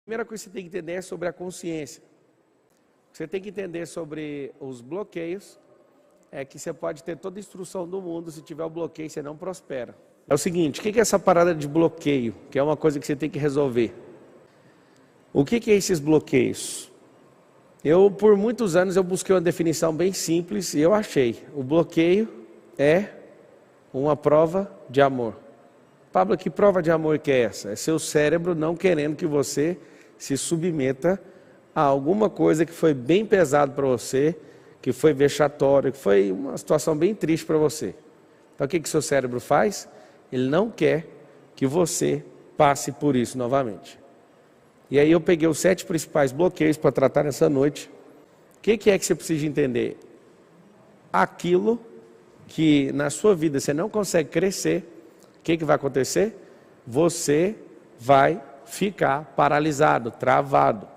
Primeira coisa que você tem que entender é sobre a consciência. Você tem que entender sobre os bloqueios, é que você pode ter toda a instrução do mundo, se tiver o bloqueio você não prospera. É o seguinte, o que é essa parada de bloqueio? Que é uma coisa que você tem que resolver. O que é esses bloqueios? Por muitos anos, eu busquei uma definição bem simples e eu achei. O bloqueio é uma prova de amor. Pablo, que prova de amor que é essa? É seu cérebro não querendo que você se submeta a alguma coisa que foi bem pesado para você, que foi vexatório, que foi uma situação bem triste para você. Então o que seu cérebro faz? Ele não quer que você passe por isso novamente. E aí eu peguei os 7 principais bloqueios para tratar nessa noite. O que é que você precisa entender? Aquilo que na sua vida você não consegue crescer, o que vai acontecer? Você vai ficar paralisado, travado.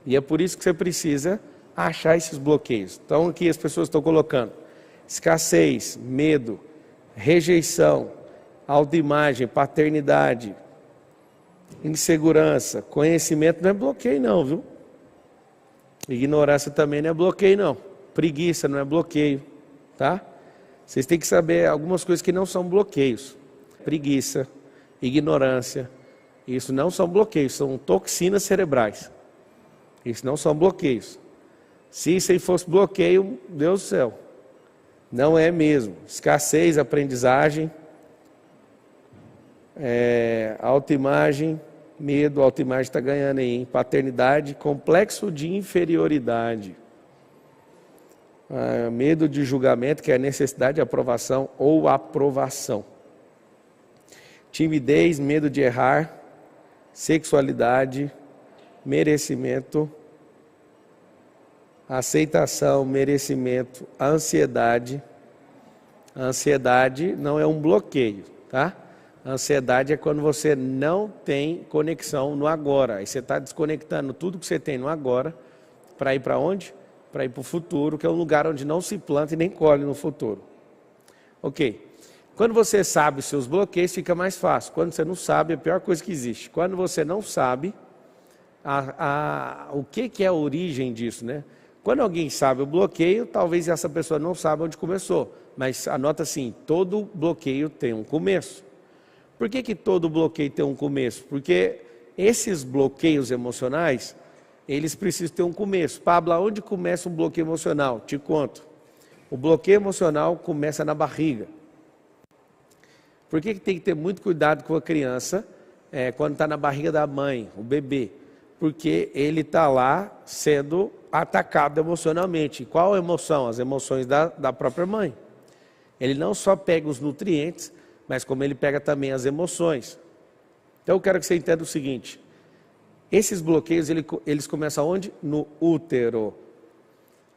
E é por isso que você precisa achar esses bloqueios. Então aqui as pessoas estão colocando escassez, medo, rejeição, autoimagem, paternidade, insegurança, conhecimento não é bloqueio não, viu? Ignorância também não é bloqueio não. Preguiça não é bloqueio, tá? Vocês têm que saber algumas coisas que não são bloqueios. Preguiça, ignorância, isso não são bloqueios, são toxinas cerebrais. Isso não são bloqueios. Se isso aí fosse bloqueio, Deus do céu, não é mesmo. Escassez, aprendizagem, autoimagem, medo, autoimagem está ganhando aí, hein? Paternidade, complexo de inferioridade. Medo de julgamento, que é a necessidade de aprovação ou aprovação. Timidez, medo de errar, sexualidade, merecimento, aceitação, merecimento, ansiedade. A ansiedade não é um bloqueio, tá? A ansiedade é quando você não tem conexão no agora. Aí você está desconectando tudo que você tem no agora para ir para onde? Para ir para o futuro, que é um lugar onde não se planta e nem colhe no futuro. Ok. Quando você sabe os seus bloqueios, fica mais fácil. Quando você não sabe, é a pior coisa que existe. Quando você não sabe o que é a origem disso, né? Quando alguém sabe o bloqueio, talvez essa pessoa não saiba onde começou. Mas anota assim, todo bloqueio tem um começo. Por que todo bloqueio tem um começo? Porque esses bloqueios emocionais, eles precisam ter um começo. Pablo, onde começa um bloqueio emocional? Te conto. O bloqueio emocional começa na barriga. Por que tem que ter muito cuidado com a criança quando está na barriga da mãe, o bebê? Porque ele está lá sendo atacado emocionalmente. Qual a emoção? As emoções da própria mãe. Ele não só pega os nutrientes, mas como ele pega também as emoções. Então eu quero que você entenda o seguinte. Esses bloqueios, eles começam onde? No útero.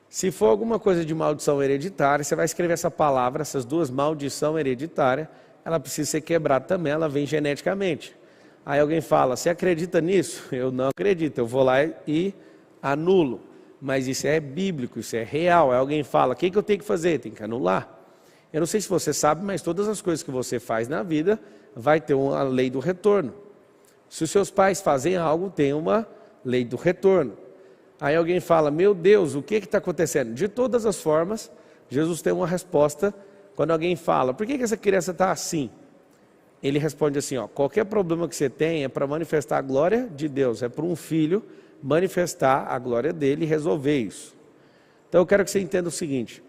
Se for alguma coisa de maldição hereditária, você vai escrever essa palavra, essas duas, maldição hereditária, ela precisa ser quebrada também, ela vem geneticamente. Aí alguém fala, você acredita nisso? Eu não acredito, eu vou lá e anulo. Mas isso é bíblico, isso é real. Aí alguém fala, o que eu tenho que fazer? Tem que anular. Eu não sei se você sabe, mas todas as coisas que você faz na vida, vai ter uma lei do retorno. Se os seus pais fazem algo, tem uma lei do retorno. Aí alguém fala, meu Deus, o que está acontecendo? De todas as formas, Jesus tem uma resposta. Quando alguém fala, por que essa criança está assim? Ele responde assim, qualquer problema que você tem é para manifestar a glória de Deus, é para um filho manifestar a glória dele e resolver isso. Então eu quero que você entenda o seguinte,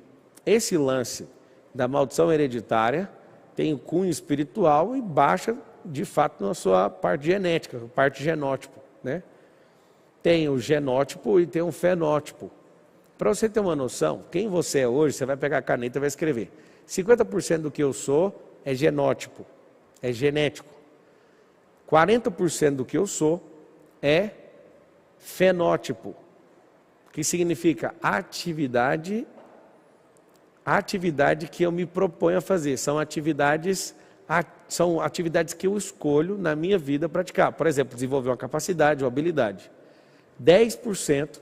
esse lance da maldição hereditária tem o cunho espiritual e baixa de fato na sua parte genética, parte genótipo, né? Tem o genótipo e tem o fenótipo. Para você ter uma noção, quem você é hoje, você vai pegar a caneta e vai escrever. 50% do que eu sou é genótipo, é genético. 40% do que eu sou é fenótipo, que significa atividade que eu me proponho a fazer. São atividades que eu escolho na minha vida praticar. Por exemplo, desenvolver uma capacidade, uma habilidade. 10%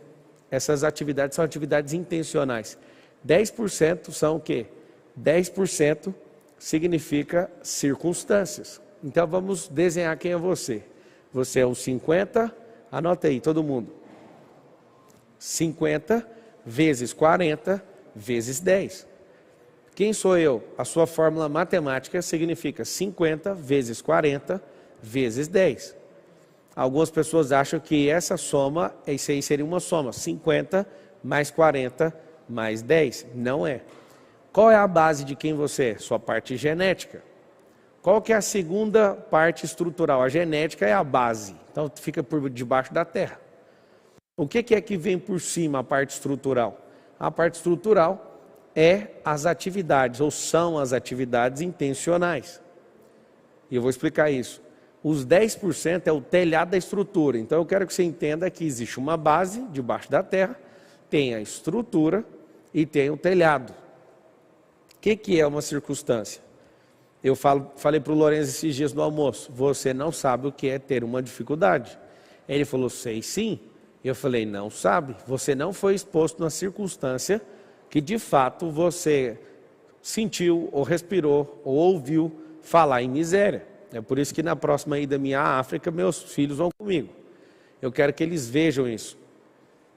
essas atividades são atividades intencionais. 10% são o quê? 10% significa circunstâncias. Então vamos desenhar quem é você. Você é um 50, Anota aí, todo mundo. 50 vezes 40 vezes 10. Quem sou eu? A sua fórmula matemática significa 50 vezes 40 vezes 10. Algumas pessoas acham que essa soma, isso aí seria uma soma, 50 mais 40 mais 10. Não é. Qual é a base de quem você é? Sua parte genética. Qual que é a segunda parte estrutural? A genética é a base, então fica por debaixo da terra. O que é que vem por cima, a parte estrutural? A parte estrutural é as atividades, ou são as atividades intencionais. E eu vou explicar isso. Os 10% é o telhado da estrutura. Então eu quero que você entenda que existe uma base debaixo da terra, tem a estrutura e tem o telhado. O que é uma circunstância? Eu falei para o Lourenço esses dias no almoço, você não sabe o que é ter uma dificuldade. Ele falou, sei sim. Eu falei, não sabe, você não foi exposto na circunstância que de fato você sentiu, ou respirou, ou ouviu falar em miséria. É por isso que na próxima ida minha à África, meus filhos vão comigo. Eu quero que eles vejam isso.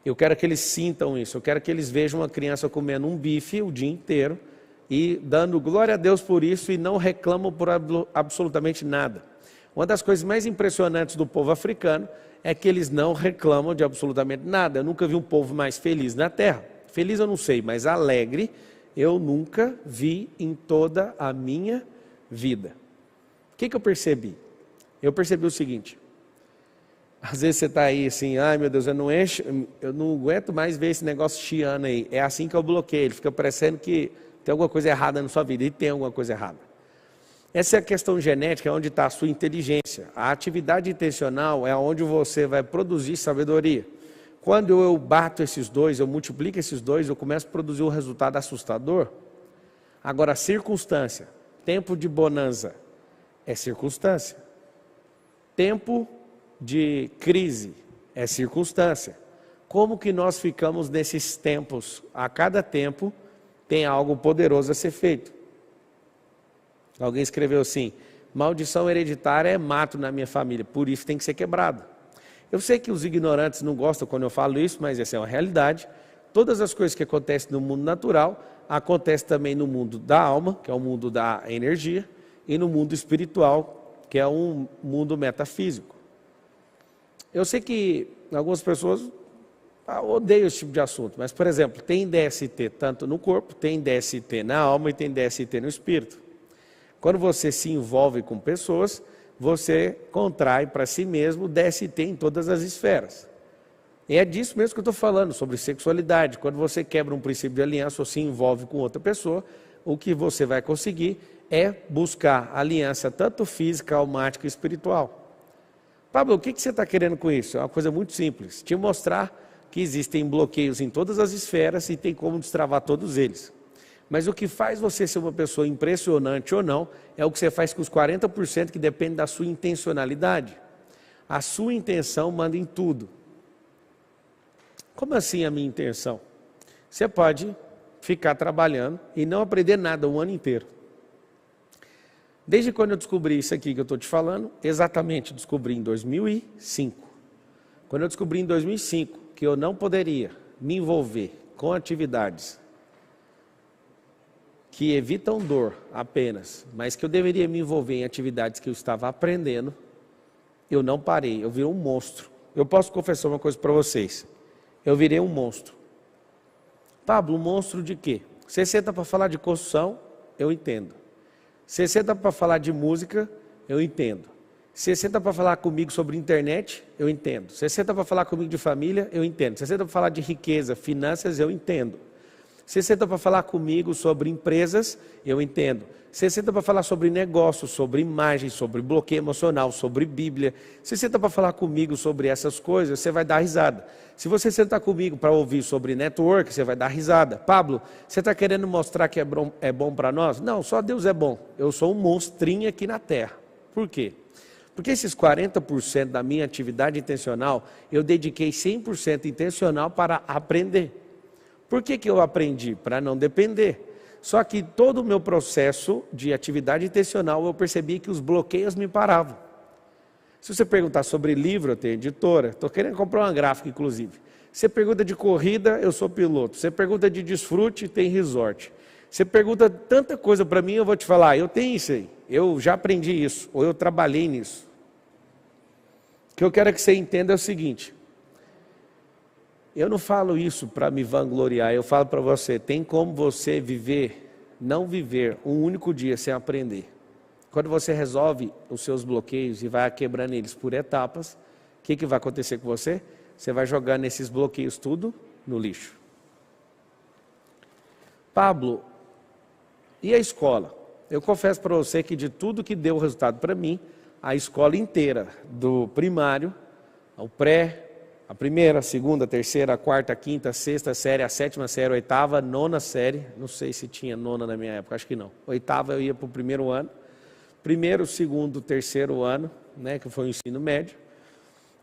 Eu quero que eles sintam isso. Eu quero que eles vejam uma criança comendo um bife o dia inteiro e dando glória a Deus por isso e não reclamam por absolutamente nada. Uma das coisas mais impressionantes do povo africano é que eles não reclamam de absolutamente nada. Eu nunca vi um povo mais feliz na terra. Feliz eu não sei, mas alegre eu nunca vi em toda a minha vida. O que eu percebi? Eu percebi o seguinte. Às vezes você está aí assim, ai meu Deus, eu não aguento mais ver esse negócio chiando aí. É assim que eu bloqueio, ele fica parecendo que tem alguma coisa errada na sua vida, e tem alguma coisa errada. Essa é a questão genética, é onde está a sua inteligência. A atividade intencional é onde você vai produzir sabedoria. Quando eu bato esses dois, eu multiplico esses dois, eu começo a produzir um resultado assustador. Agora, a circunstância, tempo de bonança, é circunstância. Tempo de crise, é circunstância. Como que nós ficamos nesses tempos? A cada tempo tem algo poderoso a ser feito. Alguém escreveu assim, maldição hereditária é mato na minha família, por isso tem que ser quebrado. Eu sei que os ignorantes não gostam quando eu falo isso, mas essa é uma realidade. Todas as coisas que acontecem no mundo natural, acontecem também no mundo da alma, que é o mundo da energia, e no mundo espiritual, que é um mundo metafísico. Eu sei que algumas pessoas odeiam esse tipo de assunto, mas, por exemplo, tem DST tanto no corpo, tem DST na alma e tem DST no espírito. Quando você se envolve com pessoas, você contrai para si mesmo DST em todas as esferas. E é disso mesmo que eu estou falando, sobre sexualidade. Quando você quebra um princípio de aliança ou se envolve com outra pessoa, o que você vai conseguir é buscar aliança tanto física, almática e espiritual. Pablo, o que você está querendo com isso? É uma coisa muito simples, te mostrar que existem bloqueios em todas as esferas e tem como destravar todos eles. Mas o que faz você ser uma pessoa impressionante ou não, é o que você faz com os 40% que depende da sua intencionalidade. A sua intenção manda em tudo. Como assim a minha intenção? Você pode ficar trabalhando e não aprender nada o ano inteiro. Desde quando eu descobri isso aqui que eu estou te falando, exatamente descobri em 2005. Quando eu descobri em 2005 que eu não poderia me envolver com atividades que evitam dor apenas, mas que eu deveria me envolver em atividades que eu estava aprendendo, eu não parei, eu virei um monstro. Eu posso confessar uma coisa para vocês, eu virei um monstro. Pablo, um monstro de quê? Você senta para falar de construção, eu entendo. Você senta para falar de música, eu entendo. Você senta para falar comigo sobre internet, eu entendo. Você senta para falar comigo de família, eu entendo. Você senta para falar de riqueza, finanças, eu entendo. Você senta para falar comigo sobre empresas, eu entendo. Você senta para falar sobre negócios, sobre imagem, sobre bloqueio emocional, sobre Bíblia. Você senta para falar comigo sobre essas coisas, você vai dar risada. Se você sentar comigo para ouvir sobre network, você vai dar risada. Pablo, você está querendo mostrar que é bom para nós? Não, só Deus é bom. Eu sou um monstrinho aqui na terra. Por quê? Porque esses 40% da minha atividade intencional, eu dediquei 100% intencional para aprender. Por que eu aprendi? Para não depender. Só que todo o meu processo de atividade intencional, eu percebi que os bloqueios me paravam. Se você perguntar sobre livro, eu tenho editora. Estou querendo comprar uma gráfica, inclusive. Você pergunta de corrida, eu sou piloto. Você pergunta de desfrute, tem resort. Você pergunta tanta coisa para mim, eu vou te falar, eu tenho isso aí. Eu já aprendi isso, ou eu trabalhei nisso. O que eu quero que você entenda é o seguinte. Eu não falo isso para me vangloriar, eu falo para você, tem como você viver, não viver um único dia sem aprender. Quando você resolve os seus bloqueios e vai quebrando eles por etapas, o que vai acontecer com você? Você vai jogando esses bloqueios tudo no lixo. Pablo, e a escola? Eu confesso para você que de tudo que deu resultado para mim, a escola inteira, do primário ao pré, a primeira, a segunda, a terceira, a quarta, a quinta, a sexta série, a sétima série, a oitava, a nona série, não sei se tinha nona na minha época, acho que não. Oitava eu ia para o primeiro ano, primeiro, segundo, terceiro ano, né, que foi o ensino médio.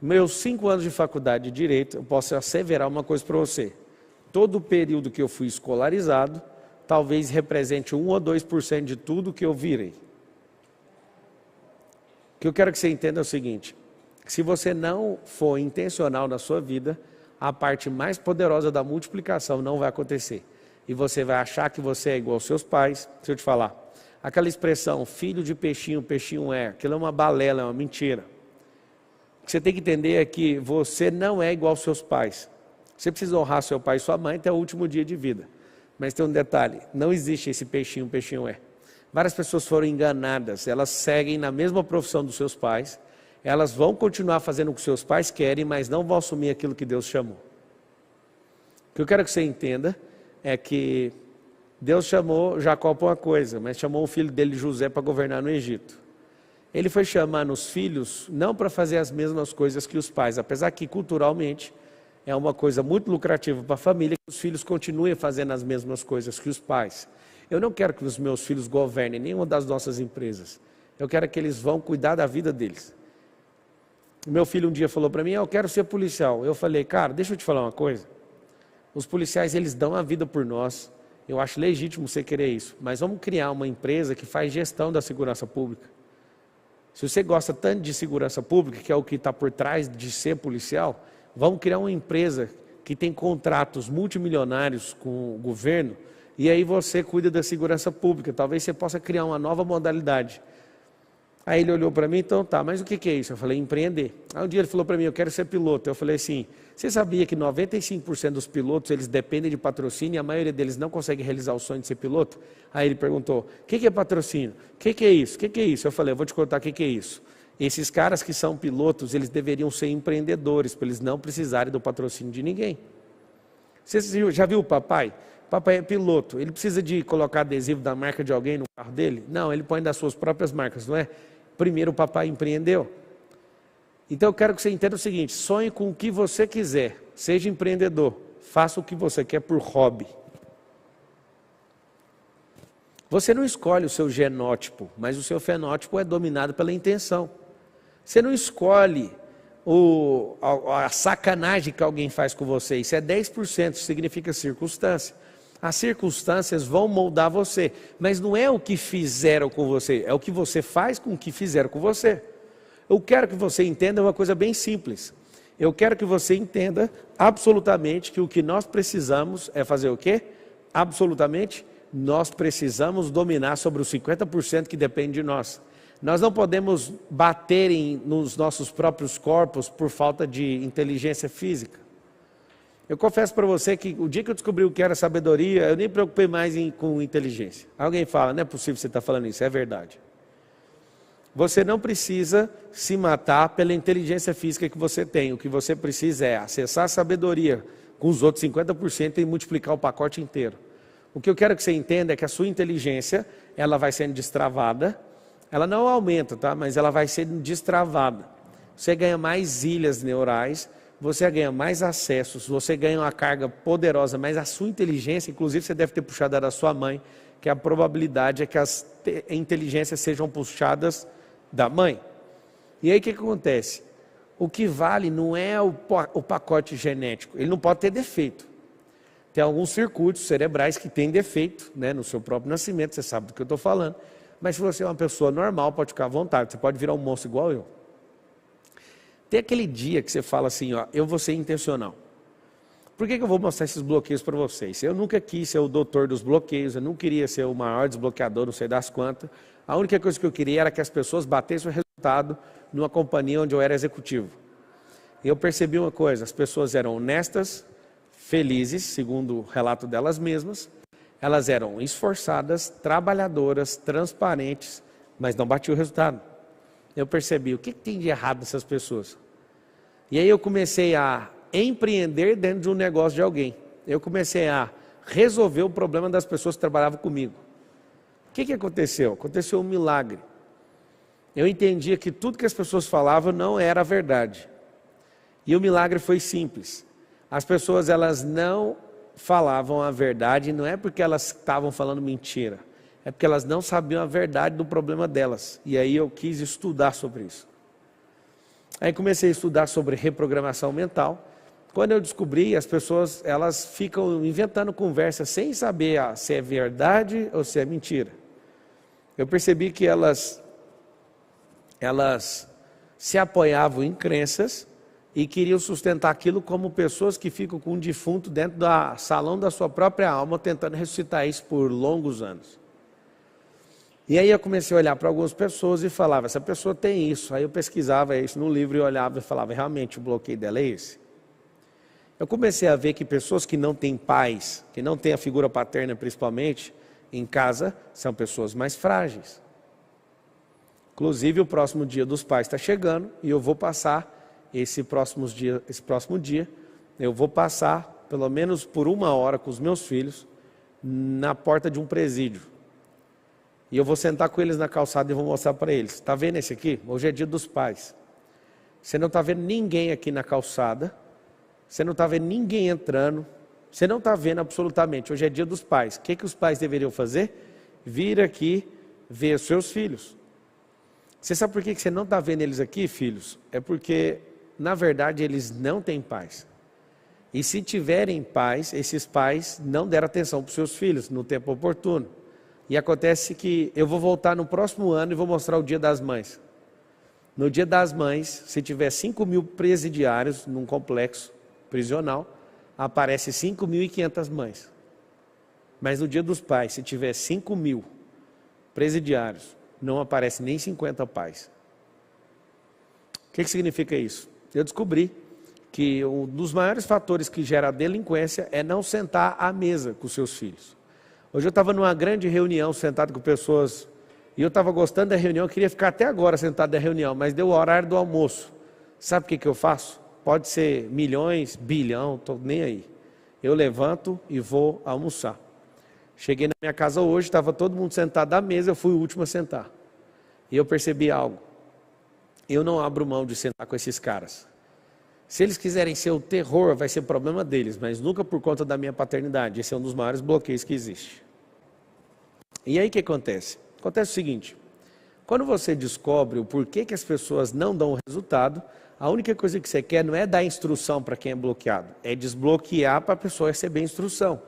Meus 5 anos de faculdade de Direito, eu posso asseverar uma coisa para você. Todo o período que eu fui escolarizado, talvez represente 1 ou 2% de tudo que eu virei. O que eu quero que você entenda é o seguinte, se você não for intencional na sua vida, a parte mais poderosa da multiplicação não vai acontecer. E você vai achar que você é igual aos seus pais. Deixa eu te falar, aquela expressão, filho de peixinho, peixinho é, aquilo é uma balela, é uma mentira. O que você tem que entender é que você não é igual aos seus pais. Você precisa honrar seu pai e sua mãe até o último dia de vida. Mas tem um detalhe, não existe esse peixinho, peixinho é. Várias pessoas foram enganadas, elas seguem na mesma profissão dos seus pais, elas vão continuar fazendo o que seus pais querem, mas não vão assumir aquilo que Deus chamou. O que eu quero que você entenda é que Deus chamou Jacó para uma coisa, mas chamou o filho dele, José, para governar no Egito. Ele foi chamando os filhos não para fazer as mesmas coisas que os pais, apesar que culturalmente é uma coisa muito lucrativa para a família que os filhos continuem fazendo as mesmas coisas que os pais. Eu não quero que os meus filhos governem nenhuma das nossas empresas. Eu quero que eles vão cuidar da vida deles. Meu filho um dia falou para mim, eu quero ser policial. Eu falei, cara, deixa eu te falar uma coisa. Os policiais, eles dão a vida por nós. Eu acho legítimo você querer isso. Mas vamos criar uma empresa que faz gestão da segurança pública. Se você gosta tanto de segurança pública, que é o que está por trás de ser policial, vamos criar uma empresa que tem contratos multimilionários com o governo, e aí você cuida da segurança pública. Talvez você possa criar uma nova modalidade. Aí ele olhou para mim, então tá, mas o que é isso? Eu falei, empreender. Aí um dia ele falou para mim, eu quero ser piloto. Eu falei assim, você sabia que 95% dos pilotos, eles dependem de patrocínio e a maioria deles não consegue realizar o sonho de ser piloto? Aí ele perguntou, o que é patrocínio? O que é isso? O que é isso? Eu falei, eu vou te contar o que é isso. Esses caras que são pilotos, eles deveriam ser empreendedores, para eles não precisarem do patrocínio de ninguém. Você já viu o papai? O papai é piloto, ele precisa de colocar adesivo da marca de alguém no carro dele? Não, ele põe das suas próprias marcas, não é? Primeiro o papai empreendeu. Então eu quero que você entenda o seguinte, sonhe com o que você quiser, seja empreendedor, faça o que você quer por hobby. Você não escolhe o seu genótipo, mas o seu fenótipo é dominado pela intenção. Você não escolhe a sacanagem que alguém faz com você, isso é 10%, significa circunstância. As circunstâncias vão moldar você, mas não é o que fizeram com você, é o que você faz com o que fizeram com você. Eu quero que você entenda uma coisa bem simples. Eu quero que você entenda absolutamente que o que nós precisamos é fazer o quê? Absolutamente, nós precisamos dominar sobre os 50% que depende de nós. Nós não podemos bater nos nossos próprios corpos por falta de inteligência física. Eu confesso para você que o dia que eu descobri o que era sabedoria, eu nem me preocupei mais com inteligência. Alguém fala, não é possível você estar falando isso, é verdade. Você não precisa se matar pela inteligência física que você tem. O que você precisa é acessar a sabedoria com os outros 50% e multiplicar o pacote inteiro. O que eu quero que você entenda é que a sua inteligência, ela vai sendo destravada, ela não aumenta, tá? Mas ela vai sendo destravada. Você ganha mais ilhas neurais, você ganha mais acessos, você ganha uma carga poderosa, mas a sua inteligência, inclusive você deve ter puxado da sua mãe, que a probabilidade é que as inteligências sejam puxadas da mãe. E aí o que acontece? O que vale não é o pacote genético, ele não pode ter defeito. Tem alguns circuitos cerebrais que têm defeito, né, no seu próprio nascimento, você sabe do que eu estou falando. Mas se você é uma pessoa normal, pode ficar à vontade, você pode virar um monstro igual eu. Tem aquele dia que você fala assim, ó, eu vou ser intencional. Por que eu vou mostrar esses bloqueios para vocês? Eu nunca quis ser o doutor dos bloqueios, eu não queria ser o maior desbloqueador, não sei das quantas. A única coisa que eu queria era que as pessoas batessem o resultado numa companhia onde eu era executivo. E eu percebi uma coisa, as pessoas eram honestas, felizes, segundo o relato delas mesmas, elas eram esforçadas, trabalhadoras, transparentes, mas não batiam o resultado. Eu percebi, o que tem de errado nessas pessoas? E aí eu comecei a empreender dentro de um negócio de alguém. Eu comecei a resolver o problema das pessoas que trabalhavam comigo. O que aconteceu? Aconteceu um milagre. Eu entendia que tudo que as pessoas falavam não era verdade. E o milagre foi simples. As pessoas, elas não falavam a verdade, não é porque elas estavam falando mentira, é porque elas não sabiam a verdade do problema delas. E aí eu quis estudar sobre isso. Aí comecei a estudar sobre reprogramação mental. Quando eu descobri, as pessoas, elas ficam inventando conversa sem saber se é verdade ou se é mentira. Eu percebi que elas se apoiavam em crenças e queriam sustentar aquilo como pessoas que ficam com um defunto dentro do salão da sua própria alma, tentando ressuscitar isso por longos anos. E aí eu comecei a olhar para algumas pessoas e falava, essa pessoa tem isso. Aí eu pesquisava isso no livro e olhava e falava, realmente o bloqueio dela é esse? Eu comecei a ver que pessoas que não têm pais, que não têm a figura paterna principalmente, em casa, são pessoas mais frágeis. Inclusive o próximo dia dos pais está chegando e eu vou passar esse próximo dia, eu vou passar pelo menos por 1 hora com os meus filhos na porta de um presídio. E eu vou sentar com eles na calçada e vou mostrar para eles. Está vendo esse aqui? Hoje é dia dos pais. Você não está vendo ninguém aqui na calçada, você não está vendo ninguém entrando, você não está vendo absolutamente. Hoje é dia dos pais. O que os pais deveriam fazer? Vir aqui ver os seus filhos. Você sabe por que você não está vendo eles aqui, filhos? É porque, na verdade, eles não têm pais. E se tiverem pais, esses pais não deram atenção para os seus filhos no tempo oportuno. E acontece que eu vou voltar no próximo ano e vou mostrar o Dia das Mães. No Dia das Mães, se tiver 5.000 presidiários num complexo prisional, aparece 5.500 mães. Mas no Dia dos Pais, se tiver 5.000 presidiários, não aparece nem 50 pais. O que significa isso? Eu descobri que um dos maiores fatores que gera a delinquência é não sentar à mesa com seus filhos. Hoje eu estava numa grande reunião, sentado com pessoas, e eu estava gostando da reunião, eu queria ficar até agora sentado na reunião, mas deu o horário do almoço. Sabe o que eu faço? Pode ser milhões, bilhão, estou nem aí. Eu levanto e vou almoçar. Cheguei na minha casa hoje, estava todo mundo sentado à mesa, eu fui o último a sentar. E eu percebi algo. Eu não abro mão de sentar com esses caras. Se eles quiserem ser o terror, vai ser problema deles, mas nunca por conta da minha paternidade. Esse é um dos maiores bloqueios que existe. E aí o que acontece? Acontece o seguinte, quando você descobre o porquê que as pessoas não dão o resultado, a única coisa que você quer não é dar instrução para quem é bloqueado, é desbloquear para a pessoa receber instrução.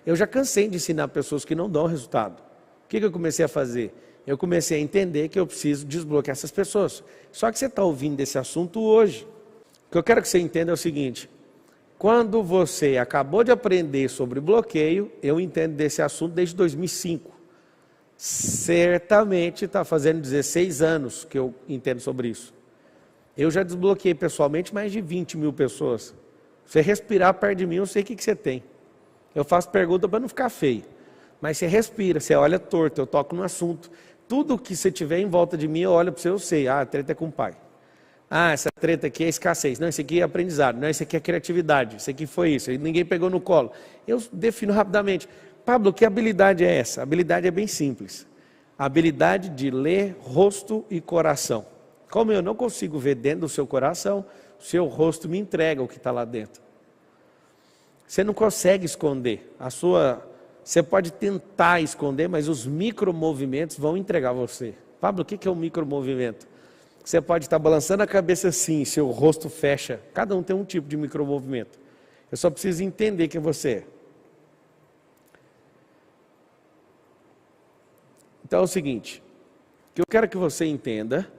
Eu já cansei de ensinar pessoas que não dão resultado. O que eu comecei a fazer? Eu comecei a entender que eu preciso desbloquear essas pessoas. Só que você está ouvindo desse assunto hoje. O que eu quero que você entenda é o seguinte, quando você acabou de aprender sobre bloqueio, eu entendo desse assunto desde 2005. Certamente está fazendo 16 anos que eu entendo sobre isso. Eu já desbloqueei pessoalmente mais de 20.000 pessoas. Você respirar perto de mim, eu sei o que você tem. Eu faço pergunta para não ficar feio. Mas você respira, você olha torto, eu toco no assunto. Tudo que você tiver em volta de mim, eu olho para você, eu sei. Ah, a treta é com o pai. Ah, essa treta aqui é escassez. Não, isso aqui é aprendizado. Não, isso aqui é criatividade. Isso aqui foi isso. Ninguém pegou no colo. Eu defino rapidamente. Pablo, que habilidade é essa? A habilidade é bem simples. A habilidade de ler rosto e coração. Como eu não consigo ver dentro do seu coração, o seu rosto me entrega o que está lá dentro. Você não consegue esconder. Você pode tentar esconder, mas os micromovimentos vão entregar você. Pablo, o que é um micromovimento? Você pode estar balançando a cabeça assim, seu rosto fecha. Cada um tem um tipo de micromovimento. Eu só preciso entender quem você é. Então é o seguinte, o que eu quero que você entenda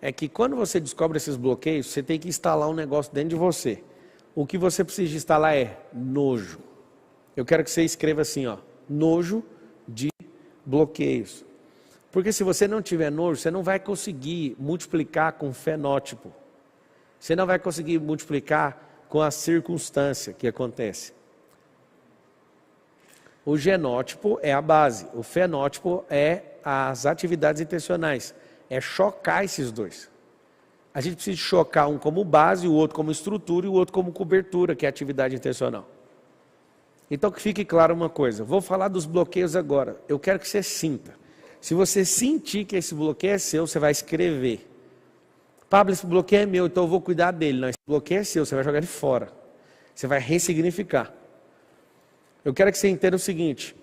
é que quando você descobre esses bloqueios, você tem que instalar um negócio dentro de você. O que você precisa instalar é nojo. Eu quero que você escreva assim, ó, nojo de bloqueios. Porque se você não tiver nojo, você não vai conseguir multiplicar com fenótipo. Você não vai conseguir multiplicar com a circunstância que acontece. O genótipo é a base, o fenótipo é as atividades intencionais. É chocar esses dois. A gente precisa chocar um como base, o outro como estrutura e o outro como cobertura, que é a atividade intencional. Então que fique claro uma coisa, vou falar dos bloqueios agora, eu quero que você sinta. Se você sentir que esse bloqueio é seu, você vai escrever. Pablo, esse bloqueio é meu, então eu vou cuidar dele. Não, esse bloqueio é seu, você vai jogar ele fora. Você vai ressignificar. Eu quero que você entenda o seguinte,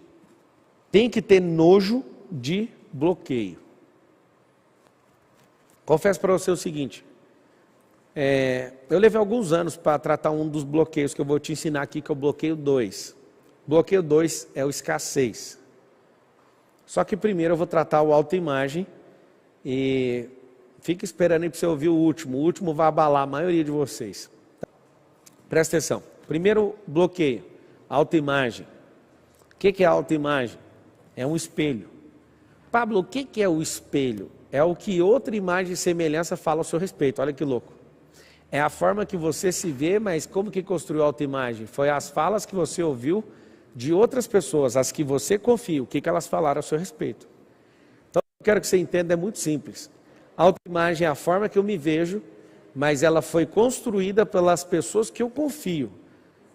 tem que ter nojo de bloqueio. Confesso para você o seguinte, eu levei alguns anos para tratar um dos bloqueios que eu vou te ensinar aqui, que é o bloqueio 2. Bloqueio 2 é o escassez. Só que primeiro eu vou tratar o autoimagem e fica esperando aí para você ouvir o último vai abalar a maioria de vocês. Presta atenção, primeiro bloqueio, autoimagem. O que é autoimagem? É um espelho. Pablo, o que é o espelho? É o que outra imagem e semelhança fala ao seu respeito, olha que louco. É a forma que você se vê, mas como que construiu a autoimagem? Foi as falas que você ouviu de outras pessoas, as que você confia, o que elas falaram ao seu respeito. Então, eu quero que você entenda, é muito simples. A autoimagem é a forma que eu me vejo, mas ela foi construída pelas pessoas que eu confio.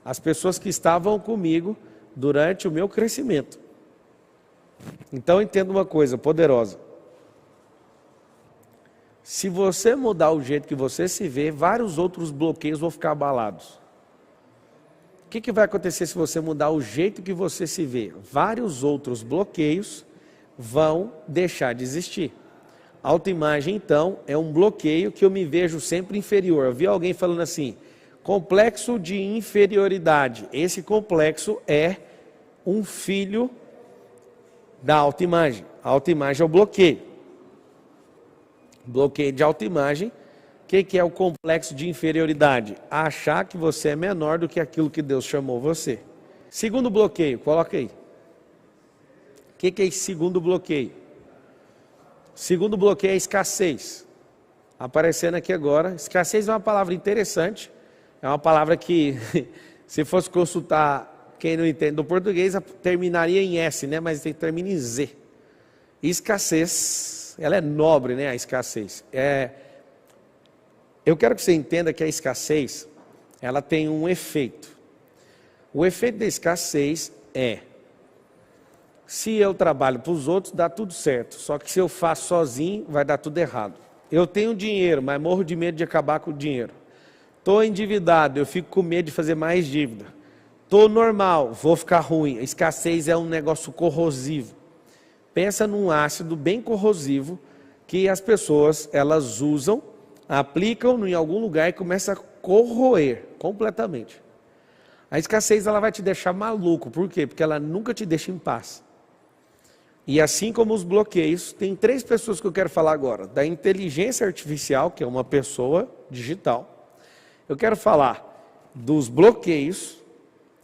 As pessoas que estavam comigo durante o meu crescimento. Então, entenda uma coisa poderosa. Se você mudar o jeito que você se vê, vários outros bloqueios vão ficar abalados. O que vai acontecer se você mudar o jeito que você se vê? Vários outros bloqueios vão deixar de existir. Autoimagem, então, é um bloqueio que eu me vejo sempre inferior. Eu vi alguém falando assim, complexo de inferioridade. Esse complexo é um filho da autoimagem. A autoimagem é o bloqueio. Bloqueio de autoimagem, o que é o complexo de inferioridade? Achar que você é menor do que aquilo que Deus chamou você. Segundo bloqueio, coloca aí. O que é esse segundo bloqueio? Segundo bloqueio é escassez. Aparecendo aqui agora, escassez é uma palavra interessante, é uma palavra que, se fosse consultar quem não entende do português, terminaria em S, né? Mas termina em Z. Escassez, ela é nobre, né, a escassez. Eu quero que você entenda que a escassez, ela tem um efeito. O efeito da escassez é, se eu trabalho para os outros, dá tudo certo. Só que se eu faço sozinho, vai dar tudo errado. Eu tenho dinheiro, mas morro de medo de acabar com o dinheiro. Estou endividado, eu fico com medo de fazer mais dívida. Estou normal, vou ficar ruim. A escassez é um negócio corrosivo. Pensa num ácido bem corrosivo que as pessoas, elas usam, aplicam em algum lugar e começa a corroer completamente. A escassez, ela vai te deixar maluco. Por quê? Porque ela nunca te deixa em paz. E assim como os bloqueios, tem 3 pessoas que eu quero falar agora. Da inteligência artificial, que é uma pessoa digital. Eu quero falar dos bloqueios,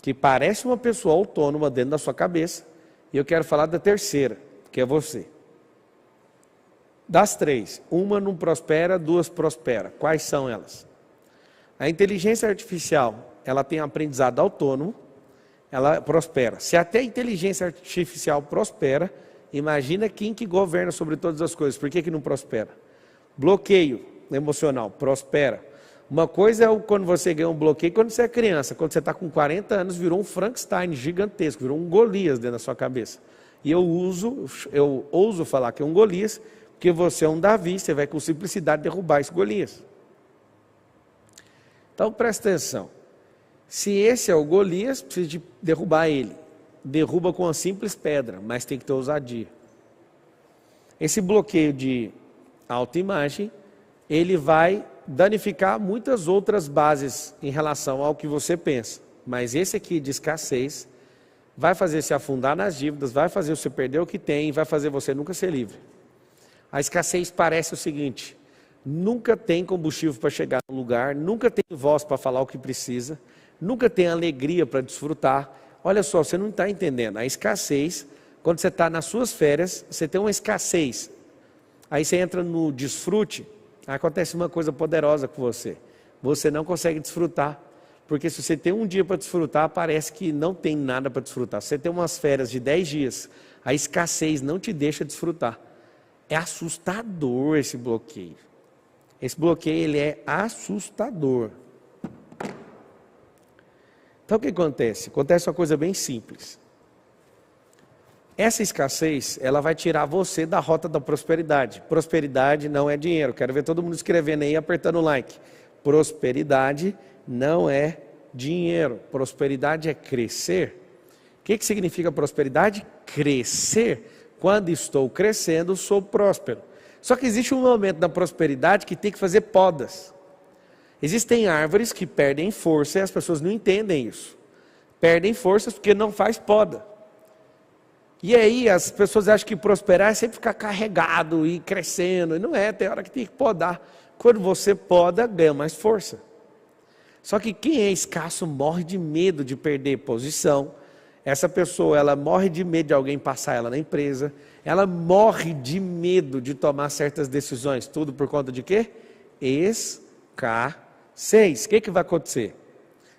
que parece uma pessoa autônoma dentro da sua cabeça. E eu quero falar da terceira, que é você. Das 3, uma não prospera, 2 prospera. Quais são elas? A inteligência artificial, ela tem aprendizado autônomo, ela prospera. Se até a inteligência artificial prospera, imagina quem que governa sobre todas as coisas. Por que não prospera? Bloqueio emocional, prospera. Uma coisa é quando você ganha um bloqueio quando você é criança. Quando você está com 40 anos, virou um Frankenstein gigantesco, virou um Golias dentro da sua cabeça. E eu ouso falar que é um Golias, porque você é um Davi, você vai com simplicidade derrubar esse Golias. Então presta atenção. Se esse é o Golias, precisa de derrubar ele. Derruba com uma simples pedra, mas tem que ter ousadia. Esse bloqueio de autoimagem, ele vai danificar muitas outras bases em relação ao que você pensa. Mas esse aqui de escassez vai fazer você afundar nas dívidas, vai fazer você perder o que tem, vai fazer você nunca ser livre. A escassez parece o seguinte, nunca tem combustível para chegar no lugar, nunca tem voz para falar o que precisa, nunca tem alegria para desfrutar. Olha só, você não está entendendo. A escassez, quando você está nas suas férias, você tem uma escassez. Aí você entra no desfrute, acontece uma coisa poderosa com você. Você não consegue desfrutar. Porque se você tem um dia para desfrutar, parece que não tem nada para desfrutar. Se você tem umas férias de 10 dias, a escassez não te deixa desfrutar. É assustador esse bloqueio. Esse bloqueio ele é assustador. Então o que acontece? Acontece uma coisa bem simples. Essa escassez, ela vai tirar você da rota da prosperidade. Prosperidade não é dinheiro. Quero ver todo mundo escrevendo aí, apertando o like. Prosperidade não é dinheiro. Prosperidade é crescer. O que significa prosperidade? Crescer. Quando estou crescendo, sou próspero. Só que existe um momento da prosperidade que tem que fazer podas. Existem árvores que perdem força e as pessoas não entendem isso. Perdem forças porque não faz poda. E aí as pessoas acham que prosperar é sempre ficar carregado e crescendo. E não é, tem hora que tem que podar. Quando você poda, ganha mais força. Só que quem é escasso morre de medo de perder posição. Essa pessoa, ela morre de medo de alguém passar ela na empresa. Ela morre de medo de tomar certas decisões. Tudo por conta de quê? Escassez. O que vai acontecer?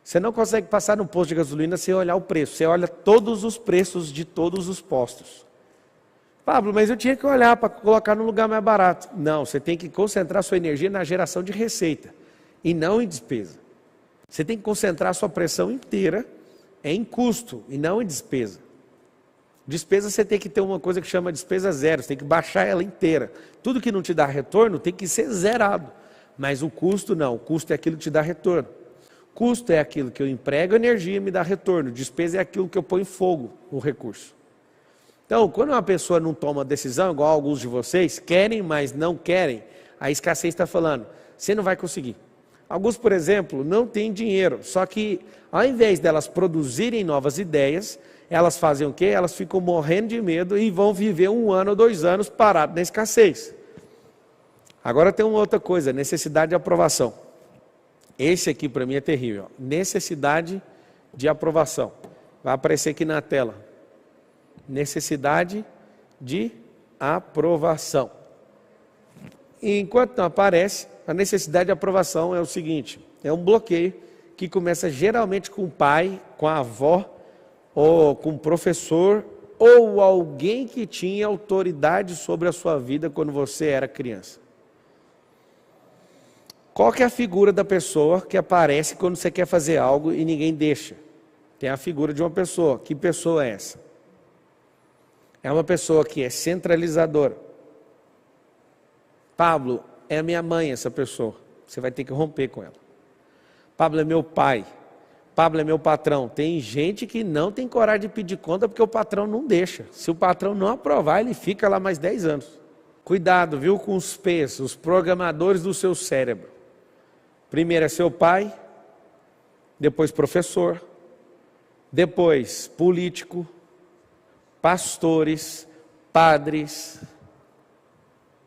Você não consegue passar no posto de gasolina sem olhar o preço. Você olha todos os preços de todos os postos. Pablo, mas eu tinha que olhar para colocar no lugar mais barato. Não, você tem que concentrar sua energia na geração de receita e não em despesa. Você tem que concentrar sua pressão inteira em custo e não em despesa. Despesa você tem que ter uma coisa que chama despesa zero, você tem que baixar ela inteira. Tudo que não te dá retorno tem que ser zerado. Mas o custo não, o custo é aquilo que te dá retorno. Custo é aquilo que eu emprego energia e me dá retorno. Despesa é aquilo que eu ponho fogo no recurso. Então, quando uma pessoa não toma decisão, igual alguns de vocês, querem, mas não querem, a escassez está falando, você não vai conseguir. Alguns, por exemplo, não têm dinheiro, só que ao invés delas produzirem novas ideias, elas fazem o quê? Elas ficam morrendo de medo e vão viver 1 ano ou 2 anos parados na escassez. Agora tem uma outra coisa, necessidade de aprovação. Esse aqui para mim é terrível. Necessidade de aprovação. Vai aparecer aqui na tela. Necessidade de aprovação. E enquanto não aparece, a necessidade de aprovação é o seguinte: é um bloqueio que começa geralmente com o pai, com a avó, ou com o professor, ou alguém que tinha autoridade sobre a sua vida quando você era criança. Qual que é a figura da pessoa que aparece quando você quer fazer algo e ninguém deixa? Tem a figura de uma pessoa. Que pessoa é essa? É uma pessoa que é centralizadora. Pablo, é a minha mãe essa pessoa. Você vai ter que romper com ela. Pablo é meu pai. Pablo é meu patrão. Tem gente que não tem coragem de pedir conta porque o patrão não deixa. Se o patrão não aprovar, ele fica lá mais 10 anos. Cuidado, viu, com os P's, os programadores do seu cérebro. Primeiro é seu pai, depois professor, depois político, pastores, padres.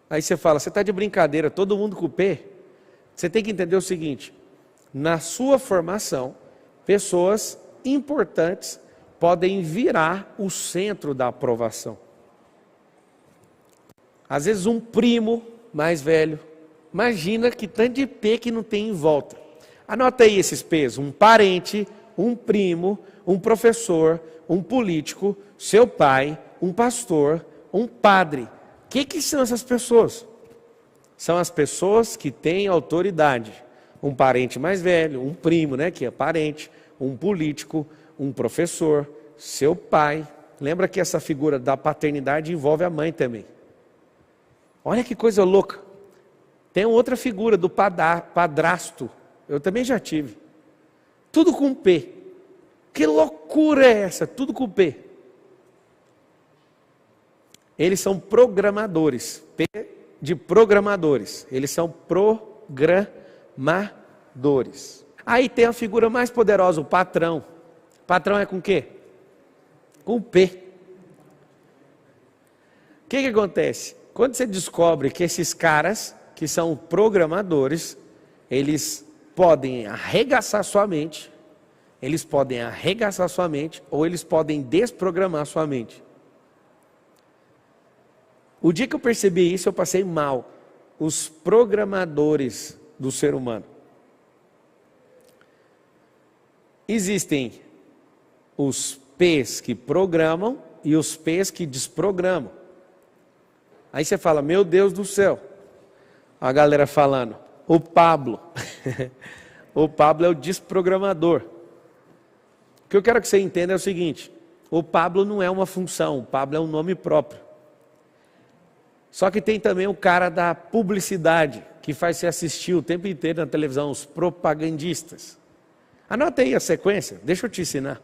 Aí você fala, você está de brincadeira, todo mundo com o P? Você tem que entender o seguinte, na sua formação, pessoas importantes podem virar o centro da aprovação. Às vezes um primo mais velho, imagina que tanto de P que não tem em volta. Anota aí esses P's, um parente, um primo, um professor, um político, seu pai, um pastor, um padre. O que são essas pessoas? São as pessoas que têm autoridade. Um parente mais velho, um primo, né, que é parente, um político, um professor, seu pai. Lembra que essa figura da paternidade envolve a mãe também. Olha que coisa louca. Tem outra figura do padrasto. Eu também já tive. Tudo com P. Que loucura é essa? Tudo com P. Eles são programadores. P de programadores. Eles são programadores. Aí tem a figura mais poderosa, o patrão. Patrão é com quê? Com P. O que acontece? Quando você descobre que esses caras que são programadores, eles podem arregaçar sua mente, ou eles podem desprogramar sua mente. O dia que eu percebi isso, eu passei mal. Os programadores do ser humano. Existem os P's que programam e os P's que desprogramam. Aí você fala, meu Deus do céu. A galera falando, o Pablo. O Pablo é o desprogramador. O que eu quero que você entenda é o seguinte, o Pablo não é uma função, o Pablo é um nome próprio. Só que tem também o cara da publicidade, que faz você assistir o tempo inteiro na televisão, os propagandistas. Anota aí a sequência, deixa eu te ensinar.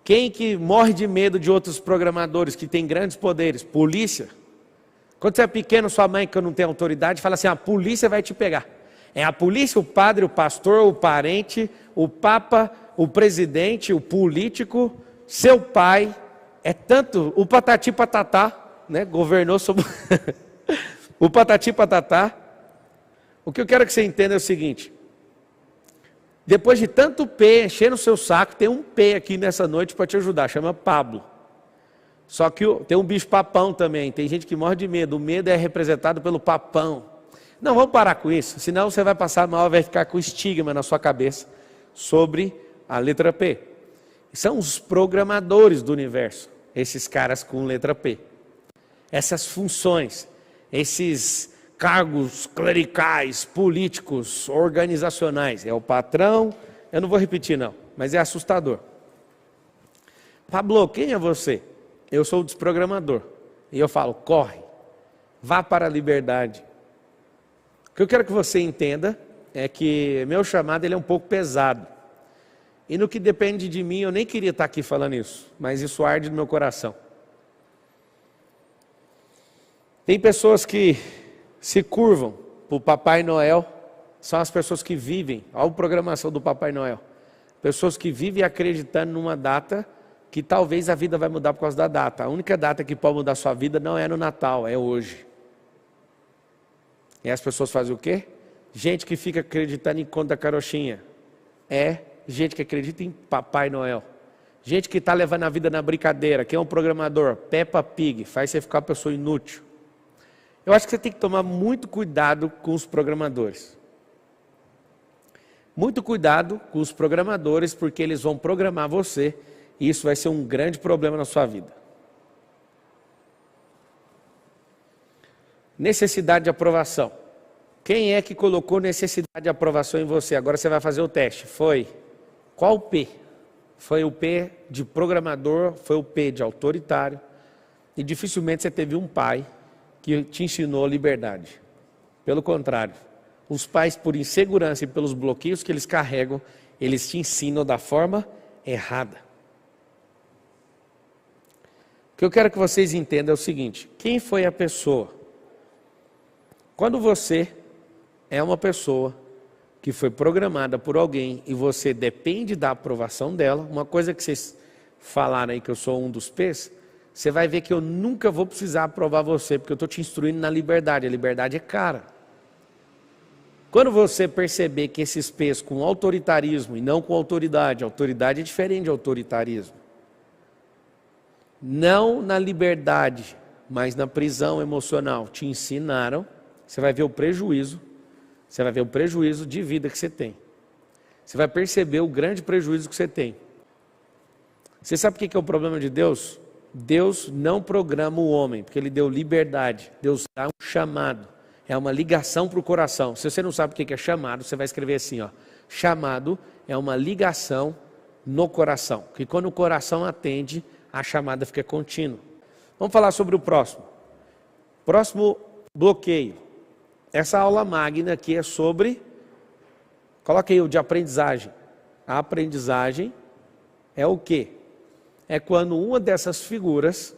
Quem que morre de medo de outros programadores que têm grandes poderes? Polícia. Quando você é pequeno, sua mãe que não tem autoridade, fala assim, a polícia vai te pegar. É a polícia, o padre, o pastor, o parente, o papa, o presidente, o político, seu pai, é tanto, o patati patatá, né, governou sobre o patati patatá. O que eu quero que você entenda é o seguinte, depois de tanto P encher no seu saco, tem um P aqui nessa noite para te ajudar, chama Pablo. Só que tem um bicho papão também, tem gente que morre de medo, o medo é representado pelo papão. Não, vamos parar com isso, senão você vai passar mal, vai ficar com estigma na sua cabeça sobre a letra P. São os programadores do universo, esses caras com letra P. Essas funções, esses cargos clericais, políticos, organizacionais. É o patrão, eu não vou repetir não, mas é assustador. Pablo, quem é você? Eu sou o desprogramador. E eu falo, corre, vá para a liberdade. O que eu quero que você entenda é que meu chamado ele é um pouco pesado. E no que depende de mim, eu nem queria estar aqui falando isso, mas isso arde no meu coração. Tem pessoas que se curvam para o Papai Noel, são as pessoas que vivem, olha a programação do Papai Noel, pessoas que vivem acreditando numa data que talvez a vida vai mudar por causa da data. A única data que pode mudar a sua vida não é no Natal, é hoje. E as pessoas fazem o quê? Gente que fica acreditando em conto da carochinha. É gente que acredita em Papai Noel. Gente que está levando a vida na brincadeira. Quem é um programador? Peppa Pig, faz você ficar uma pessoa inútil. Eu acho que você tem que tomar muito cuidado com os programadores. Muito cuidado com os programadores, porque eles vão programar você e isso vai ser um grande problema na sua vida. Necessidade de aprovação. Quem é que colocou necessidade de aprovação em você? Agora você vai fazer o teste. Foi? Qual o P? Foi o P de programador, foi o P de autoritário. E dificilmente você teve um pai que te ensinou liberdade. Pelo contrário, os pais, por insegurança e pelos bloqueios que eles carregam, eles te ensinam da forma errada. O que eu quero que vocês entendam é o seguinte, quem foi a pessoa? Quando você é uma pessoa que foi programada por alguém e você depende da aprovação dela, uma coisa que vocês falaram aí que eu sou um dos P's, você vai ver que eu nunca vou precisar aprovar você, porque eu estou te instruindo na liberdade, a liberdade é cara. Quando você perceber que esses P's com autoritarismo e não com autoridade é diferente de autoritarismo, não na liberdade, mas na prisão emocional, te ensinaram, você vai ver o prejuízo, de vida que você tem. Você vai perceber o grande prejuízo que você tem. Você sabe o que é o problema de Deus? Deus não programa o homem, porque Ele deu liberdade. Deus dá um chamado, é uma ligação para o coração. Se você não sabe o que é chamado, você vai escrever assim, ó. Chamado é uma ligação no coração, que quando o coração atende, a chamada fica contínua. Vamos falar sobre o próximo. Próximo bloqueio. Essa aula magna aqui é sobre, coloca aí o de aprendizagem. A aprendizagem é o quê? É quando uma dessas figuras,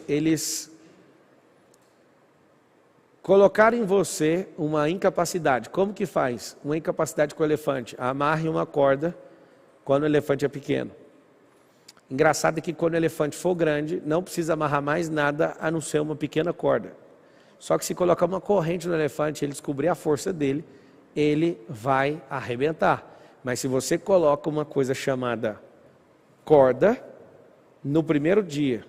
eles colocaram em você uma incapacidade. Como que faz? Uma incapacidade com o elefante. Amarre uma corda quando o elefante é pequeno. Engraçado é que quando o elefante for grande, não precisa amarrar mais nada a não ser uma pequena corda. Só que se colocar uma corrente no elefante, ele descobrir a força dele, ele vai arrebentar. Mas se você coloca uma coisa chamada corda, no primeiro dia,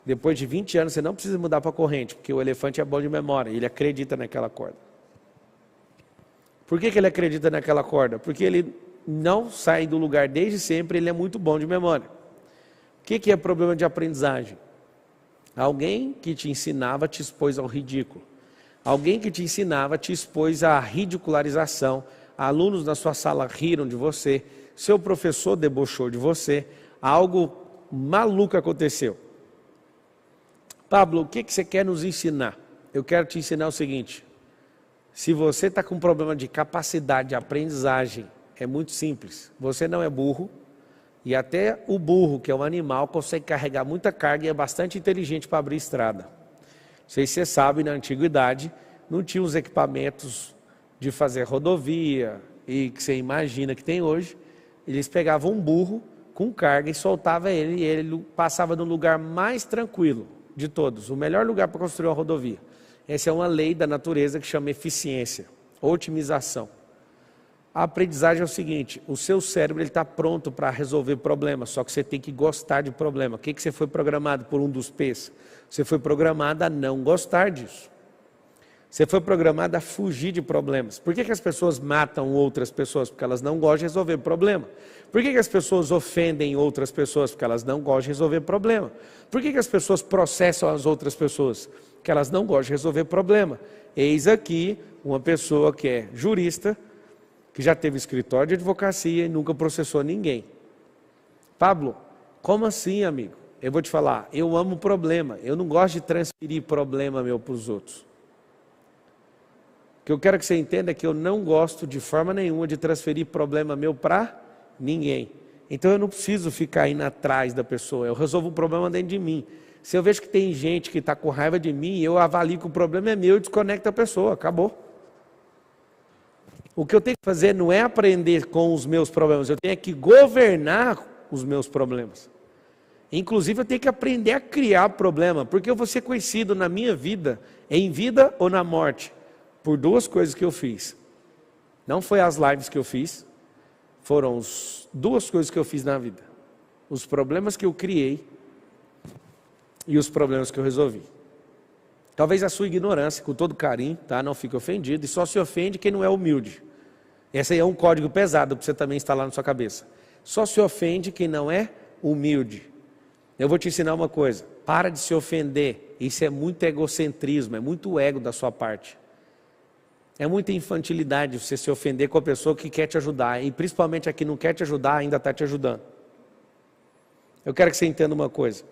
depois de 20 anos, você não precisa mudar para a corrente, porque o elefante é bom de memória, ele acredita naquela corda. Por que ele acredita naquela corda? Porque ele não sai do lugar desde sempre, ele é muito bom de memória. O que é problema de aprendizagem? Alguém que te ensinava te expôs ao ridículo. Alguém que te ensinava te expôs à ridicularização. Alunos na sua sala riram de você. Seu professor debochou de você. Algo maluco aconteceu. Pablo, o que você quer nos ensinar? Eu quero te ensinar o seguinte. Se você está com problema de capacidade de aprendizagem, é muito simples. Você não é burro. E até o burro, que é um animal, consegue carregar muita carga e é bastante inteligente para abrir estrada. Não sei se você sabe, na antiguidade, não tinha os equipamentos de fazer rodovia e que você imagina que tem hoje. Eles pegavam um burro com carga e soltavam ele, e ele passava no lugar mais tranquilo de todos, o melhor lugar para construir uma rodovia. Essa é uma lei da natureza que chama eficiência, otimização. A aprendizagem é o seguinte, o seu cérebro está pronto para resolver problemas, só que você tem que gostar de problema. O que você foi programado por um dos P's? Você foi programado a não gostar disso. Você foi programado a fugir de problemas. Por que as pessoas matam outras pessoas? Porque elas não gostam de resolver problema. Por que as pessoas ofendem outras pessoas? Porque elas não gostam de resolver problema. Por que as pessoas processam as outras pessoas? Porque elas não gostam de resolver problema. Eis aqui uma pessoa que é jurista, que já teve escritório de advocacia e nunca processou ninguém. Pablo, como assim, amigo? Eu vou te falar, eu amo problema, eu não gosto de transferir problema meu para os outros. O que eu quero que você entenda é que eu não gosto de forma nenhuma de transferir problema meu para ninguém. Então eu não preciso ficar indo atrás da pessoa, eu resolvo o problema dentro de mim. Se eu vejo que tem gente que está com raiva de mim, eu avalio que o problema é meu e desconecto a pessoa, acabou. O que eu tenho que fazer não é aprender com os meus problemas, eu tenho que governar os meus problemas. Inclusive eu tenho que aprender a criar problema, porque eu vou ser conhecido na minha vida, em vida ou na morte, por duas coisas que eu fiz. Não foi as lives que eu fiz, foram duas coisas que eu fiz na vida. Os problemas que eu criei e os problemas que eu resolvi. Talvez a sua ignorância, com todo carinho, tá? Não fique ofendido, e só se ofende quem não é humilde. Esse aí é um código pesado para você também instalar na sua cabeça. Só se ofende quem não é humilde. Eu vou te ensinar uma coisa, para de se ofender, isso é muito egocentrismo, é muito ego da sua parte. É muita infantilidade você se ofender com a pessoa que quer te ajudar, e principalmente a que não quer te ajudar, ainda está te ajudando. Eu quero que você entenda uma coisa.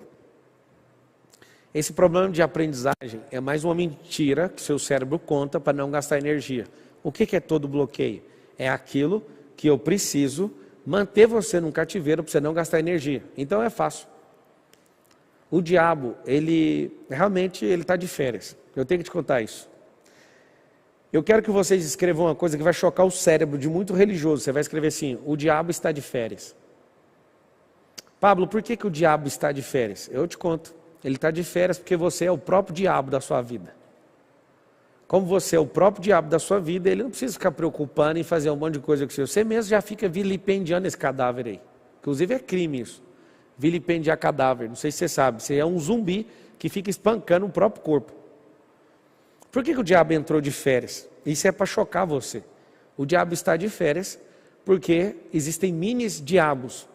Esse problema de aprendizagem é mais uma mentira que seu cérebro conta para não gastar energia. O que é todo bloqueio? É aquilo que eu preciso manter você num cativeiro para você não gastar energia. Então é fácil. O diabo, ele realmente está de férias. Eu tenho que te contar isso. Eu quero que vocês escrevam uma coisa que vai chocar o cérebro de muito religioso. Você vai escrever assim, o diabo está de férias. Pablo, por que o diabo está de férias? Eu te conto. Ele está de férias porque você é o próprio diabo da sua vida. Como você é o próprio diabo da sua vida, ele não precisa ficar preocupando em fazer um monte de coisa com você. Você mesmo já fica vilipendiando esse cadáver aí. Inclusive é crime isso. Vilipendiar cadáver. Não sei se você sabe. Você é um zumbi que fica espancando o próprio corpo. Por que o diabo entrou de férias? Isso é para chocar você. O diabo está de férias porque existem mini-diabos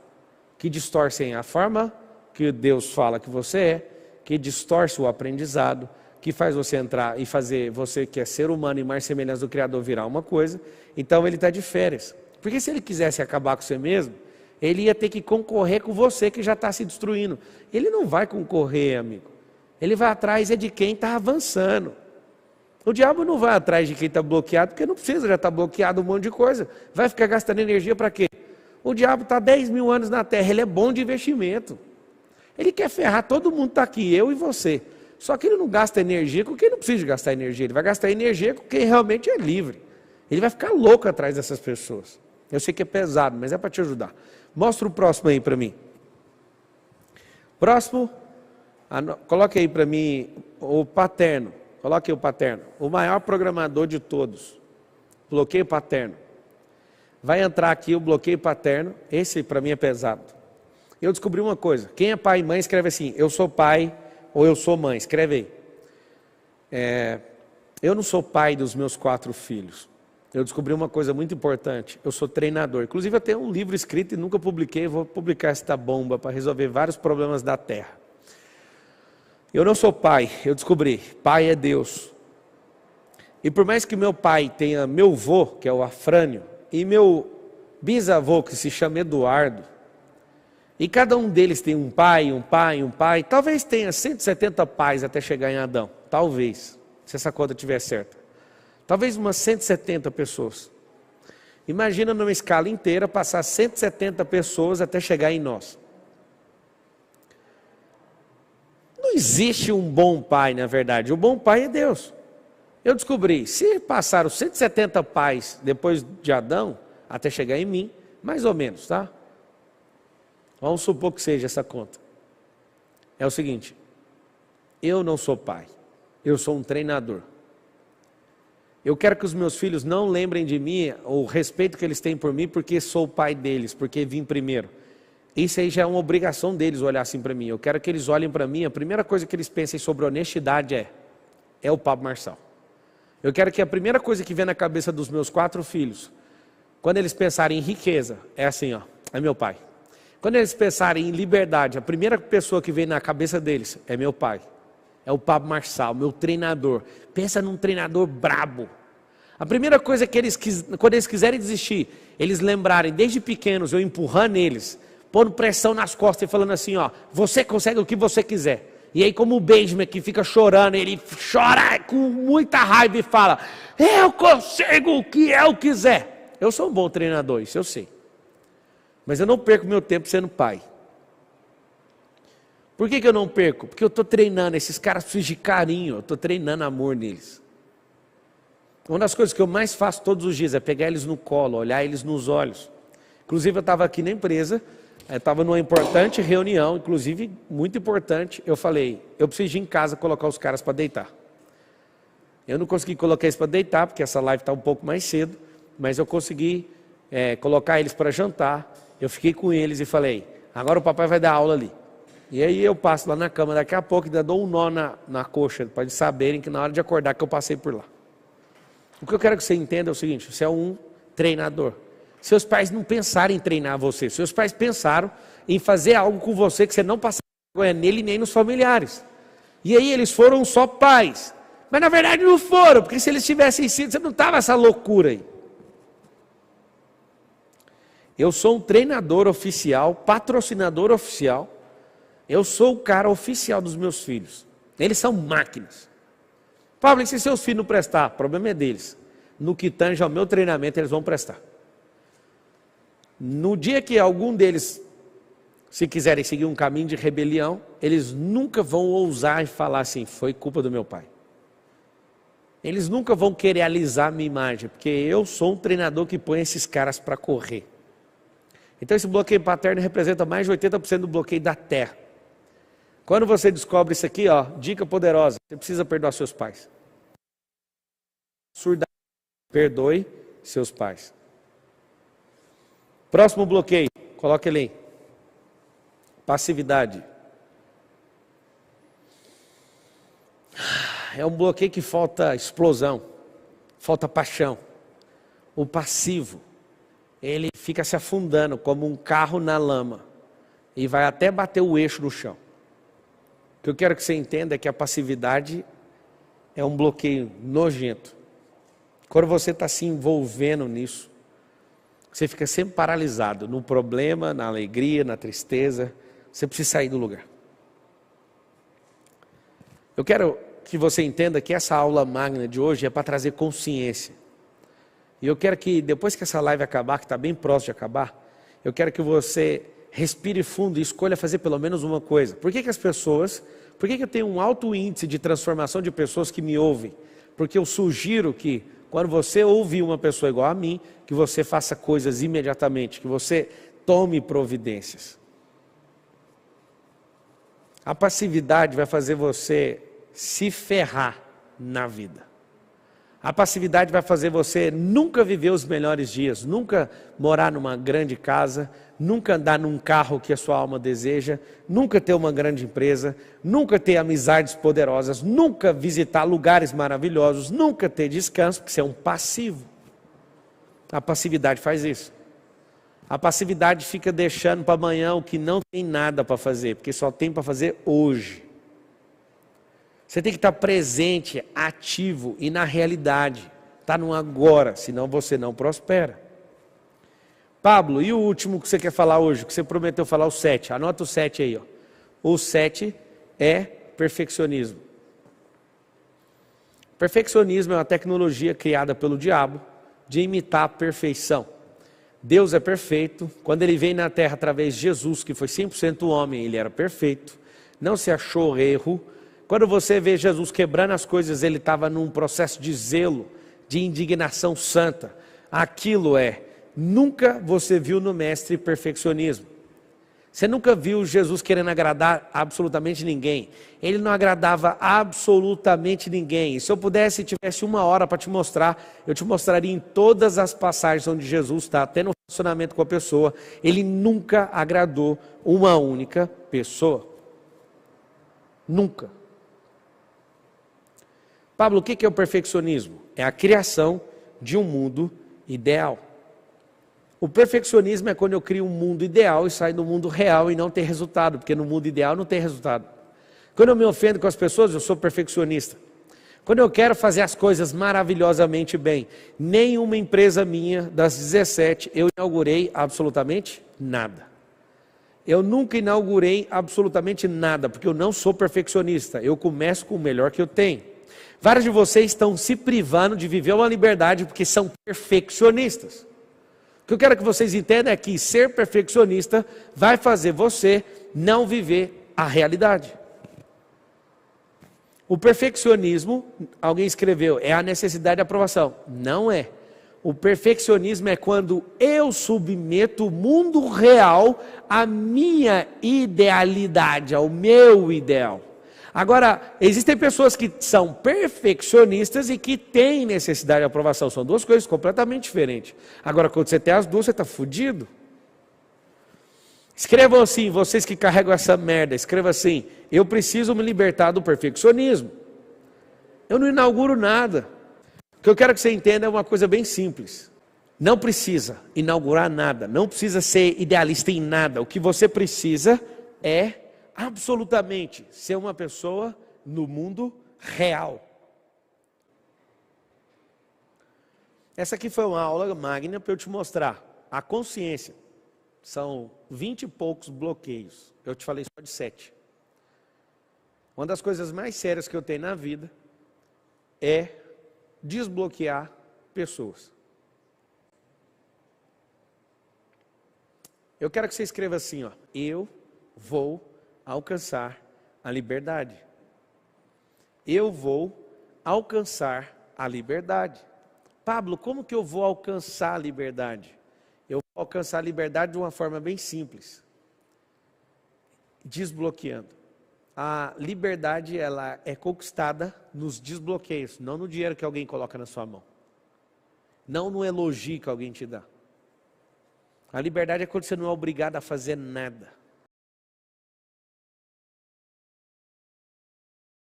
que distorcem a forma que Deus fala que você é, que distorce o aprendizado, que faz você entrar e fazer você que é ser humano e mais semelhança do Criador virar uma coisa. Então ele está de férias. Porque se ele quisesse acabar com você mesmo, ele ia ter que concorrer com você que já está se destruindo. Ele não vai concorrer, amigo. Ele vai atrás de quem está avançando. O diabo não vai atrás de quem está bloqueado, porque não precisa, já está bloqueado um monte de coisa. Vai ficar gastando energia para quê? O diabo está 10 mil anos na Terra, ele é bom de investimento. Ele quer ferrar, todo mundo está aqui, eu e você. Só que ele não gasta energia com quem não precisa gastar energia. Ele vai gastar energia com quem realmente é livre. Ele vai ficar louco atrás dessas pessoas. Eu sei que é pesado, mas é para te ajudar. Mostra o próximo aí para mim. Próximo, coloque aí para mim o paterno. Coloque aí o paterno. O maior programador de todos. Bloqueio paterno. Vai entrar aqui o bloqueio paterno. Esse para mim é pesado. Eu descobri uma coisa. Quem é pai e mãe escreve assim: eu sou pai ou eu sou mãe. Escreve aí. Eu não sou pai dos meus 4 filhos. Eu descobri uma coisa muito importante. Eu sou treinador. Inclusive eu tenho um livro escrito e nunca publiquei. Vou publicar esta bomba para resolver vários problemas da terra. Eu não sou pai. Eu descobri. Pai é Deus. E por mais que meu pai tenha meu avô, que é o Afrânio, e meu bisavô, que se chama Eduardo, e cada um deles tem um pai, um pai, um pai, talvez tenha 170 pais até chegar em Adão. Talvez, se essa conta estiver certa. Talvez umas 170 pessoas. Imagina numa escala inteira passar 170 pessoas até chegar em nós. Não existe um bom pai, na verdade. O bom pai é Deus. Eu descobri, se passaram 170 pais depois de Adão, até chegar em mim, mais ou menos, tá? Vamos supor que seja essa conta. É o seguinte, eu não sou pai, eu sou um treinador. Eu quero que os meus filhos não lembrem de mim, o respeito que eles têm por mim, porque sou o pai deles, porque vim primeiro. Isso aí já é uma obrigação deles olhar assim para mim. Eu quero que eles olhem para mim, a primeira coisa que eles pensem sobre honestidade é o Pablo Marçal. Eu quero que a primeira coisa que vem na cabeça dos meus 4 filhos, quando eles pensarem em riqueza, é assim, ó, é meu pai. Quando eles pensarem em liberdade, a primeira pessoa que vem na cabeça deles é meu pai. É o Pablo Marçal, meu treinador. Pensa num treinador brabo. A primeira coisa que quando eles quiserem desistir, eles lembrarem, desde pequenos, eu empurrando eles, pondo pressão nas costas e falando assim, ó, você consegue o que você quiser. E aí como o Benjamin que fica chorando, ele chora com muita raiva e fala, eu consigo o que eu quiser. Eu sou um bom treinador, isso eu sei. Mas eu não perco meu tempo sendo pai. Por que eu não perco? Porque eu estou treinando, esses caras precisam de carinho, eu estou treinando amor neles. Uma das coisas que eu mais faço todos os dias é pegar eles no colo, olhar eles nos olhos. Inclusive eu estava aqui na empresa, estava numa importante reunião, inclusive muito importante, eu falei, eu preciso ir em casa colocar os caras para deitar. Eu não consegui colocar eles para deitar, porque essa live está um pouco mais cedo, mas eu consegui colocar eles para jantar, eu fiquei com eles e falei, agora o papai vai dar aula ali. E aí eu passo lá na cama daqui a pouco e ainda dou um nó na coxa, para eles saberem que na hora de acordar que eu passei por lá. O que eu quero que você entenda é o seguinte, você é um treinador. Seus pais não pensaram em treinar você, seus pais pensaram em fazer algo com você que você não passava vergonha nele nem nos familiares. E aí eles foram só pais. Mas na verdade não foram, porque se eles tivessem sido, você não estava essa loucura aí. Eu sou um treinador oficial, patrocinador oficial. Eu sou o cara oficial dos meus filhos. Eles são máquinas. Pablo, e se seus filhos não prestar? O problema é deles. No que tange ao meu treinamento, eles vão prestar. No dia que algum deles, se quiserem seguir um caminho de rebelião, eles nunca vão ousar e falar assim, foi culpa do meu pai. Eles nunca vão querer alisar a minha imagem, porque eu sou um treinador que põe esses caras para correr. Então esse bloqueio paterno representa mais de 80% do bloqueio da terra. Quando você descobre isso aqui, ó, dica poderosa, você precisa perdoar seus pais. Surdamente, perdoe seus pais. Próximo bloqueio, coloque ele aí. Passividade. É um bloqueio que falta explosão, falta paixão. O passivo, ele fica se afundando como um carro na lama e vai até bater o eixo no chão. O que eu quero que você entenda é que a passividade é um bloqueio nojento. Quando você está se envolvendo nisso, você fica sempre paralisado no problema, na alegria, na tristeza. Você precisa sair do lugar. Eu quero que você entenda que essa aula magna de hoje é para trazer consciência. E eu quero que depois que essa live acabar, que está bem próximo de acabar, eu quero que você respire fundo e escolha fazer pelo menos uma coisa. Por que eu tenho um alto índice de transformação de pessoas que me ouvem? Porque eu sugiro que quando você ouvir uma pessoa igual a mim, que você faça coisas imediatamente, que você tome providências. A passividade vai fazer você se ferrar na vida. A passividade vai fazer você nunca viver os melhores dias, nunca morar numa grande casa, nunca andar num carro que a sua alma deseja, nunca ter uma grande empresa, nunca ter amizades poderosas, nunca visitar lugares maravilhosos, nunca ter descanso, porque você é um passivo. A passividade faz isso. A passividade fica deixando para amanhã o que não tem nada para fazer, porque só tem para fazer hoje. Você tem que estar presente, ativo e na realidade. Está no agora, senão você não prospera. Pablo, e o último que você quer falar hoje, que você prometeu falar, o 7. Anota o 7 aí. Ó. O 7 é perfeccionismo. Perfeccionismo é uma tecnologia criada pelo diabo de imitar a perfeição. Deus é perfeito. Quando ele veio na terra através de Jesus, que foi 100% homem, ele era perfeito. Não se achou erro. Quando você vê Jesus quebrando as coisas, ele estava num processo de zelo, de indignação santa. Aquilo nunca você viu no mestre perfeccionismo. Você nunca viu Jesus querendo agradar absolutamente ninguém. Ele não agradava absolutamente ninguém. E se eu pudesse, tivesse 1 hora para te mostrar, eu te mostraria em todas as passagens onde Jesus está, tendo um relacionamento com a pessoa. Ele nunca agradou uma única pessoa. Nunca. Pablo, o que é o perfeccionismo? É a criação de um mundo ideal. O perfeccionismo é quando eu crio um mundo ideal e saio do mundo real e não tem resultado, porque no mundo ideal não tem resultado. Quando eu me ofendo com as pessoas, eu sou perfeccionista. Quando eu quero fazer as coisas maravilhosamente bem, nenhuma empresa minha, das 17, eu inaugurei absolutamente nada. Eu nunca inaugurei absolutamente nada, porque eu não sou perfeccionista. Eu começo com o melhor que eu tenho. Vários de vocês estão se privando de viver uma liberdade porque são perfeccionistas. O que eu quero que vocês entendam é que ser perfeccionista vai fazer você não viver a realidade. O perfeccionismo, alguém escreveu, é a necessidade de aprovação. Não é. O perfeccionismo é quando eu submeto o mundo real à minha idealidade, ao meu ideal. Agora, existem pessoas que são perfeccionistas e que têm necessidade de aprovação. São duas coisas completamente diferentes. Agora, quando você tem as duas, você está fudido. Escrevam assim, vocês que carregam essa merda, escreva assim, eu preciso me libertar do perfeccionismo. Eu não inauguro nada. O que eu quero que você entenda é uma coisa bem simples. Não precisa inaugurar nada, não precisa ser idealista em nada. O que você precisa é absolutamente ser uma pessoa no mundo real. Essa aqui foi uma aula magna para eu te mostrar a consciência. São 20 e poucos bloqueios. Eu te falei só de 7. Uma das coisas mais sérias que eu tenho na vida é desbloquear pessoas. Eu quero que você escreva assim, ó, eu vou alcançar a liberdade. Eu vou alcançar a liberdade. Pablo, como que eu vou alcançar a liberdade? Eu vou alcançar a liberdade de uma forma bem simples. Desbloqueando. A liberdade, ela é conquistada nos desbloqueios, não no dinheiro que alguém coloca na sua mão. Não no elogio que alguém te dá. A liberdade é quando você não é obrigado a fazer nada.